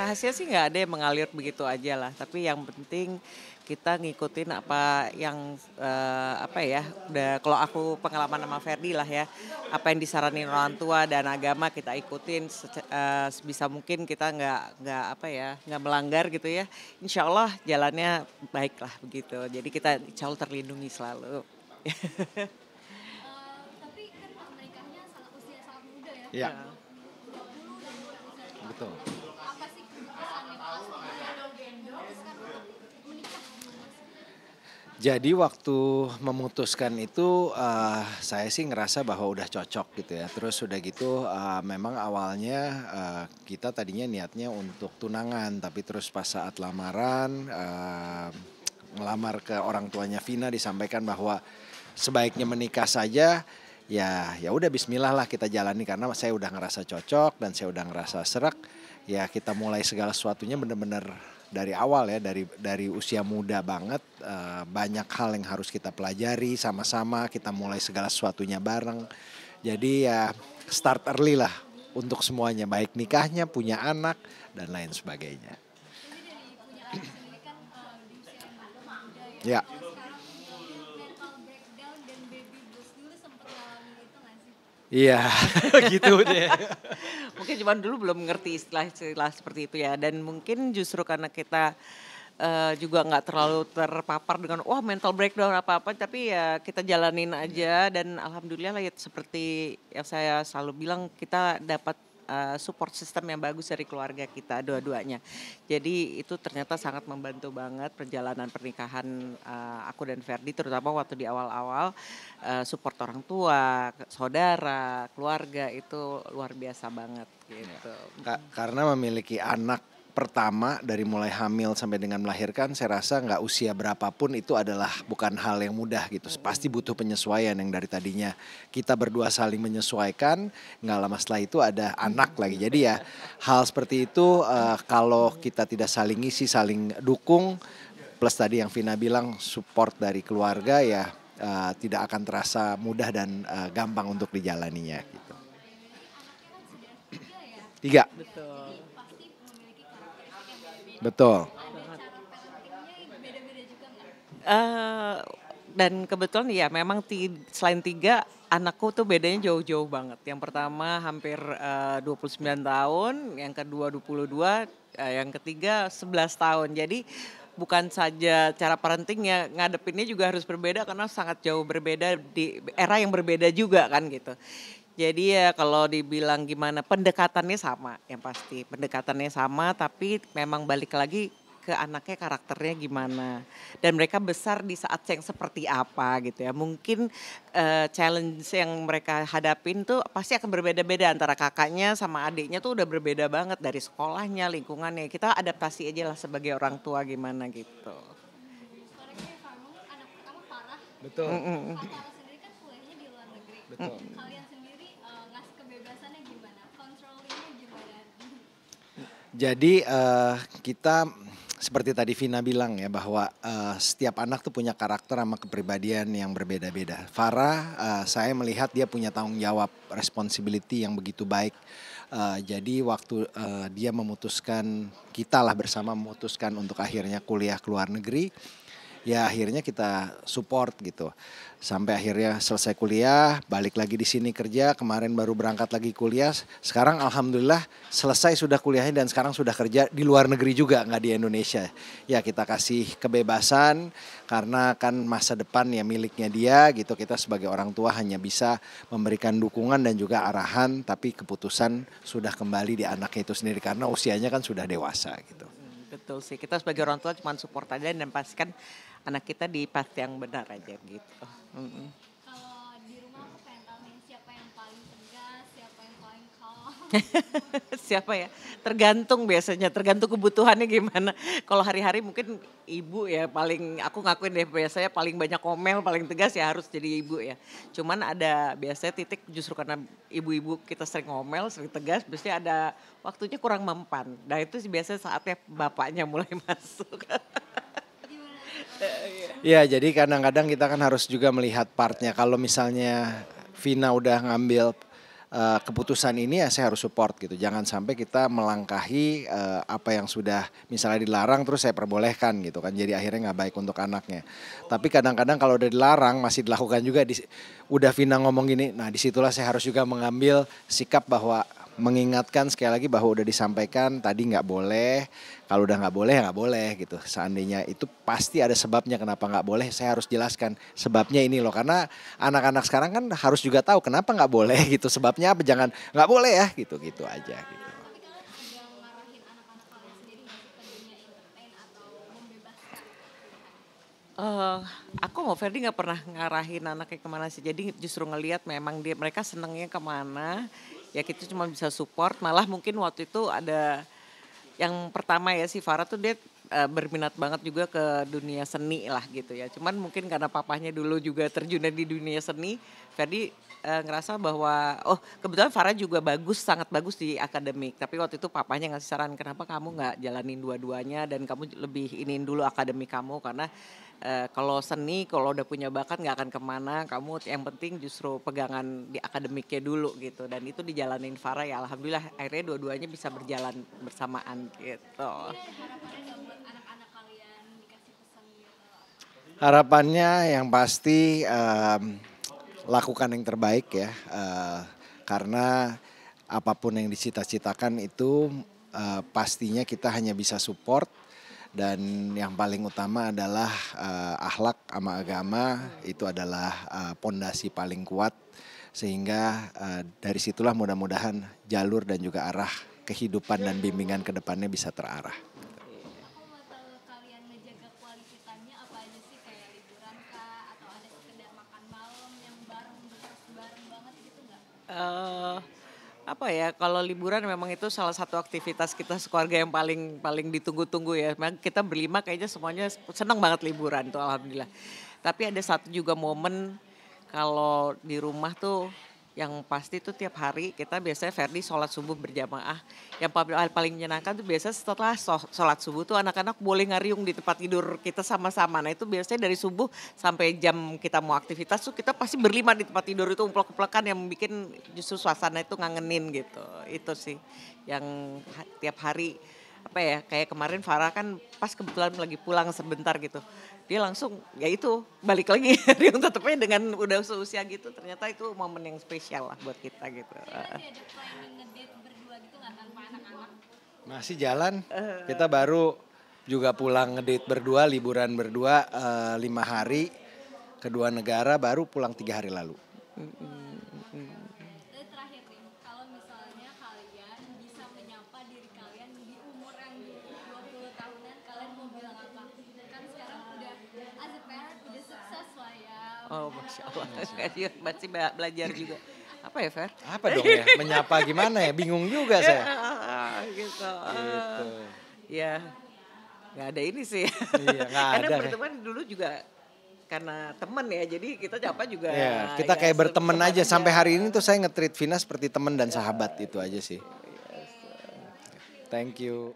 rahasia sih nggak ada yang mengalir begitu aja lah, tapi yang penting kita ngikutin apa yang, apa ya, udah kalau aku pengalaman sama Ferdi lah ya, apa yang disaranin orang tua dan agama kita ikutin sebisa mungkin kita nggak apa ya, nggak melanggar gitu ya, insya Allah jalannya baik lah begitu. Jadi kita insya Allah terlindungi selalu. Tapi kan menikahnya usia sangat muda ya. Iya, Heeh. 20 dan 21 betul. tahun. Apa sih keputusan yang pasti memutuskan untuk menikah dulu Mas? Jadi waktu memutuskan itu, saya sih ngerasa bahwa udah cocok gitu ya. Terus udah gitu, memang awalnya, kita tadinya niatnya untuk tunangan, tapi terus pas saat lamaran, ngelamar ke orang tuanya Vina disampaikan bahwa sebaiknya menikah saja. Ya udah bismillah lah kita jalani karena saya udah ngerasa cocok dan saya udah ngerasa serak. Ya kita mulai segala sesuatunya bener-bener dari awal ya, dari usia muda banget, banyak hal yang harus kita pelajari sama-sama, kita mulai segala sesuatunya bareng. Jadi ya start early lah untuk semuanya, baik nikahnya, punya anak dan lain sebagainya. Ini dari punya anak sendiri kan di usia yang muda ya. Ya. Kalau sekarang mental breakdown dan baby blues dulu sempat ngalamin itu nggak sih? Iya, gitu deh. Mungkin cuman dulu belum ngerti istilah-istilah seperti itu ya, dan mungkin justru karena kita, juga nggak terlalu terpapar dengan wah mental breakdown apa-apa, tapi ya kita jalanin aja dan alhamdulillah lah ya seperti yang saya selalu bilang kita dapat, support system yang bagus dari keluarga kita dua-duanya. Jadi itu ternyata sangat membantu banget perjalanan pernikahan, aku dan Ferdi terutama waktu di awal-awal, support orang tua, saudara, keluarga itu luar biasa banget gitu. Karena memiliki anak pertama dari mulai hamil sampai dengan melahirkan, saya rasa nggak usia berapapun itu adalah bukan hal yang mudah gitu. Pasti butuh penyesuaian yang dari tadinya kita berdua saling menyesuaikan, nggak lama setelah itu ada anak lagi. Jadi ya hal seperti itu, kalau kita tidak saling ngisi, saling dukung, plus tadi yang Vina bilang support dari keluarga ya, tidak akan terasa mudah dan gampang untuk dijalaninya gitu. Anaknya kan sudah 3 ya. 3, Betul. Jadi pasti memiliki karakteristik yang beda-beda. betul. Ada cara parentingnya beda-beda juga nggak? Eee, dan kebetulan ya memang selain 3 anakku tuh bedanya jauh-jauh banget. Yang pertama hampir, 29 tahun, yang kedua 22, yang ketiga 11 tahun. Jadi bukan saja cara parenting-nya, ngadepinnya juga harus berbeda karena sangat jauh berbeda di era yang berbeda juga kan gitu. Jadi ya kalau dibilang gimana, pendekatannya sama yang pasti, pendekatannya sama tapi memang balik lagi ke anaknya karakternya gimana. Dan mereka besar di saat yang seperti apa gitu ya. Mungkin, challenge yang mereka hadapin tuh pasti akan berbeda-beda antara kakaknya sama adiknya tuh udah berbeda banget dari sekolahnya, lingkungannya. Kita adaptasi aja lah sebagai orang tua gimana gitu. Soalnya kamu anak pertama Farah. Betul. Mhm. Kak Farah sendiri kan kuliahnya di luar negeri. Betul. Kalian sendiri ngasih kebebasannya gimana? Controllingnya gimana? Jadi kita seperti tadi Vina bilang ya bahwa setiap anak tuh punya karakter sama kepribadian yang berbeda-beda. Farah, saya melihat dia punya tanggung jawab, responsibility yang begitu baik. Jadi waktu dia memutuskan, kita lah bersama memutuskan untuk akhirnya kuliah ke luar negeri, ya akhirnya kita support gitu. Sampai akhirnya selesai kuliah, balik lagi di sini kerja, kemarin baru berangkat lagi kuliah. Sekarang alhamdulillah selesai sudah kuliahnya dan sekarang sudah kerja di luar negeri juga, nggak di Indonesia. Ya kita kasih kebebasan karena kan masa depan ya miliknya dia gitu. Kita sebagai orang tua hanya bisa memberikan dukungan dan juga arahan, tapi keputusan sudah kembali di anaknya itu sendiri karena usianya kan sudah dewasa gitu. Betul sih, kita sebagai orang tua cuma support aja dan pastikan anak kita di path yang benar aja gitu. Mhm. Kalau di rumah aku pengen tahu nih siapa yang paling tegas, siapa yang paling calm. Siapa ya? Tergantung biasanya, tergantung kebutuhannya gimana. Kalau hari-hari mungkin ibu ya paling, aku ngakuin deh biasanya paling banyak komel, paling tegas ya harus jadi ibu ya. Cuman ada biasanya titik justru karena ibu-ibu kita sering ngomel, sering tegas, biasanya ada waktunya kurang mempan. Nah itu sih biasanya saatnya bapaknya mulai masuk. Ya jadi kadang-kadang kita kan harus juga melihat partnya. Kalau misalnya Vina udah ngambil keputusan ini ya saya harus support gitu. Jangan sampai kita melangkahi apa yang sudah misalnya dilarang terus saya perbolehkan gitu kan. Jadi akhirnya nggak baik untuk anaknya. Tapi kadang-kadang kalau udah dilarang masih dilakukan juga. Udah Vina ngomong gini, nah disitulah saya harus juga mengambil sikap bahwa mengingatkan sekali lagi bahwa udah disampaikan tadi nggak boleh. Kalau udah nggak boleh ya nggak boleh gitu. Seandainya itu pasti ada sebabnya kenapa nggak boleh. Saya harus jelaskan sebabnya ini loh. Karena anak-anak sekarang kan harus juga tahu kenapa nggak boleh gitu. Sebabnya apa, jangan nggak boleh ya gitu-gitu aja gitu. Tapi kalian ada ngarahin anak-anak kalian sendiri nggak sih ke dunia entertain atau membebaskan pilihan? Aku sama Ferdi nggak pernah ngarahin anaknya kemana sih. Jadi justru ngelihat memang mereka senengnya kemana. Ya kita cuma bisa support. Malah mungkin waktu itu ada yang pertama ya si Farah tuh dia berminat banget juga ke dunia seni lah gitu ya. Cuman mungkin karena papahnya dulu juga terjun di dunia seni, Ferdi ngerasa bahwa kebetulan Farah juga bagus, sangat bagus di akademik. Tapi waktu itu papahnya ngasih saran kenapa kamu nggak jalanin dua-duanya dan kamu lebih iniin dulu akademik kamu karena kalau seni, kalau udah punya bakat nggak akan kemana. Kamu yang penting justru pegangan di akademiknya dulu gitu. Dan itu dijalanin Farah ya. Alhamdulillah akhirnya dua-duanya bisa berjalan bersamaan gitu. Harapannya nggak buat anak-anak kalian dikasih pesan gitu? Harapannya yang pasti lakukan yang terbaik ya. Karena apapun yang dicita-citakan itu pastinya kita hanya bisa support. Dan yang paling utama adalah akhlak sama agama itu adalah pondasi paling kuat sehingga dari situlah mudah-mudahan jalur dan juga arah kehidupan dan bimbingan ke depannya bisa terarah. Aku mau tahu kalian ngejaga quality time-nya apa aja sih, kayak liburan kah atau ada sekedar makan malam yang bareng terus bareng banget gitu nggak? Apa ya, kalau liburan memang itu salah satu aktivitas kita sekeluarga yang paling paling ditunggu-tunggu ya. Memang kita berlima kayaknya semuanya senang banget liburan tuh alhamdulillah. Tapi ada satu juga momen kalau di rumah tuh yang pasti tuh tiap hari kita biasanya Ferdi sholat subuh berjamaah. Yang paling menyenangkan tuh biasanya setelah sholat subuh tuh anak-anak boleh ngariung di tempat tidur kita sama-sama. Nah itu biasanya dari subuh sampai jam kita mau aktivitas tuh kita pasti berlima di tempat tidur itu umplok-umplokan yang bikin justru suasana itu ngangenin gitu. Itu sih yang tiap hari apa ya kayak kemarin Farah kan pas kebetulan lagi pulang sebentar gitu. Dia langsung ya itu balik lagi riung tetepnya dengan udah seusia gitu ternyata itu momen yang spesial lah buat kita gitu. Nanti ada planning ngedate berdua gitu nggak tanpa anak-anak? Masih jalan, kita baru juga pulang ngedate berdua, liburan berdua 5 hari, kedua negara baru pulang 3 hari lalu. Dan terakhir nih, kalau misalnya kalian bisa menyapa diri kalian di umur yang 20 tahunan, kalian mau bilang apa? Kan sekarang udah as a parent udah sukses lah ya. Oh Masya Allah, dia masih belajar juga. Apa ya Fer? Apa dong ya, menyapa gimana ya, bingung juga saya. Gitu. Gitu. Ya nggak ada ini sih. Iya, nggak Karena ada. berteman dulu juga karena temen ya, jadi kita nyapa juga. Ya, kita ya kayak berteman aja. aja. Sampai hari ini tuh saya nge-treat Vina seperti teman dan sahabat itu aja sih. Thank you.